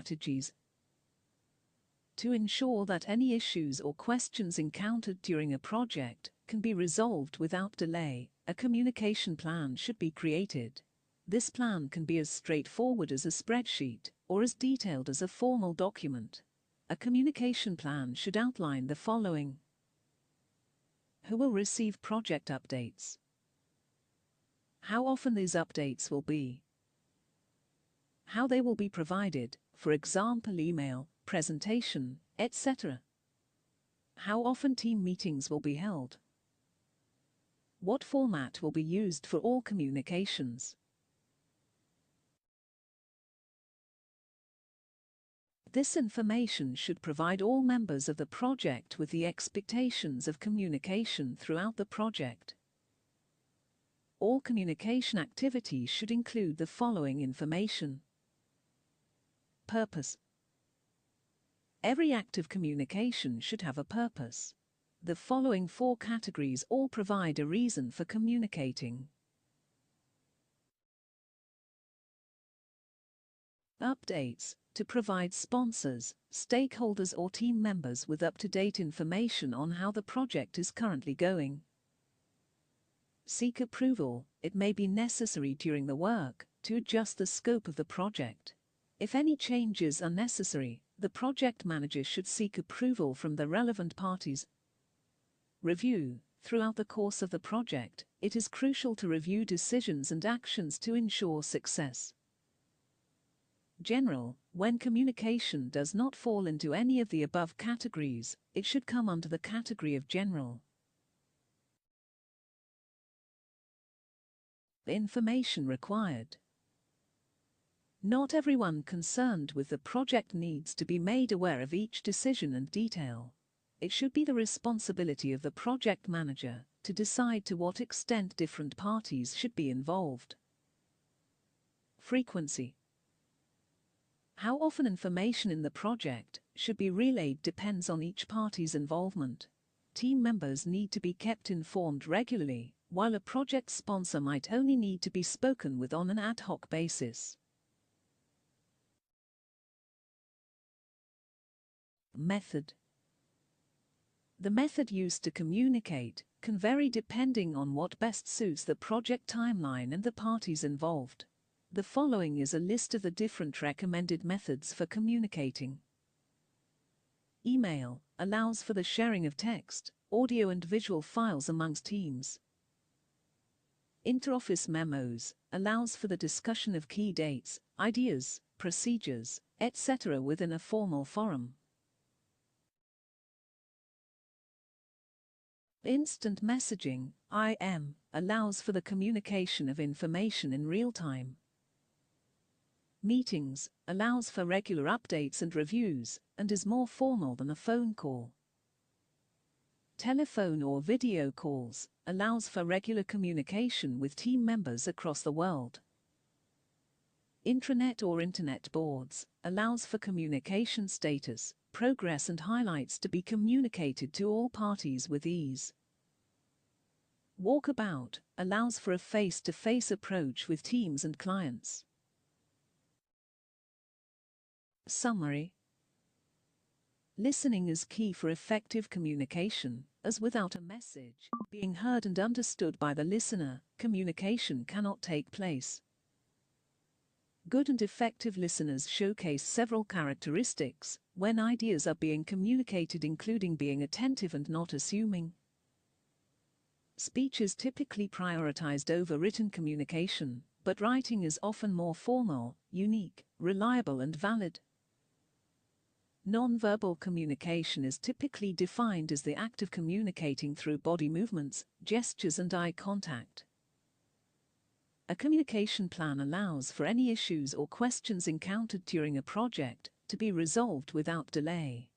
strategies. To ensure that any issues or questions encountered during a project can be resolved without delay, a communication plan should be created. This plan can be as straightforward as a spreadsheet or as detailed as a formal document. A communication plan should outline the following: who will receive project updates, how often these updates will be, how they will be provided, for example email, presentation, etc., how often team meetings will be held, what format will be used for all communications. This information should provide all members of the project with the expectations of communication throughout the project. All communication activities should include the following information: purpose. Every act of communication should have a purpose. The following 4 categories all provide a reason for communicating. Updates, to provide sponsors, stakeholders or team members with up-to-date information on how the project is currently going. Seek approval, it may be necessary during the work to adjust the scope of the project. If any changes are necessary, the project manager should seek approval from the relevant parties. Review, throughout the course of the project, it is crucial to review decisions and actions to ensure success. General, when communication does not fall into any of the above categories, it should come under the category of general. Information required. Not everyone concerned with the project needs to be made aware of each decision and detail. It should be the responsibility of the project manager to decide to what extent different parties should be involved. Frequency. How often information in the project should be relayed depends on each party's involvement. Team members need to be kept informed regularly, while a project sponsor might only need to be spoken with on an ad hoc basis. Method. The method used to communicate can vary depending on what best suits the project timeline and the parties involved. The following is a list of the different recommended methods for communicating. Email allows for the sharing of text, audio and visual files amongst teams. Inter-office memos allows for the discussion of key dates, ideas, procedures, etc. within a formal forum. Instant messaging, IM, allows for the communication of information in real time. Meetings allows for regular updates and reviews, and is more formal than a phone call. Telephone or video calls allows for regular communication with team members across the world. Intranet or internet boards allows for communication status, progress and highlights to be communicated to all parties with ease. Walkabout allows for a face-to-face approach with teams and clients. Summary. Listening is key for effective communication, as without a message being heard and understood by the listener, communication cannot take place. Good and effective listeners showcase several characteristics when ideas are being communicated, including being attentive and not assuming. Speech is typically prioritized over written communication, but writing is often more formal, unique, reliable and valid. Non-verbal communication is typically defined as the act of communicating through body movements, gestures and eye contact. A communication plan allows for any issues or questions encountered during a project to be resolved without delay.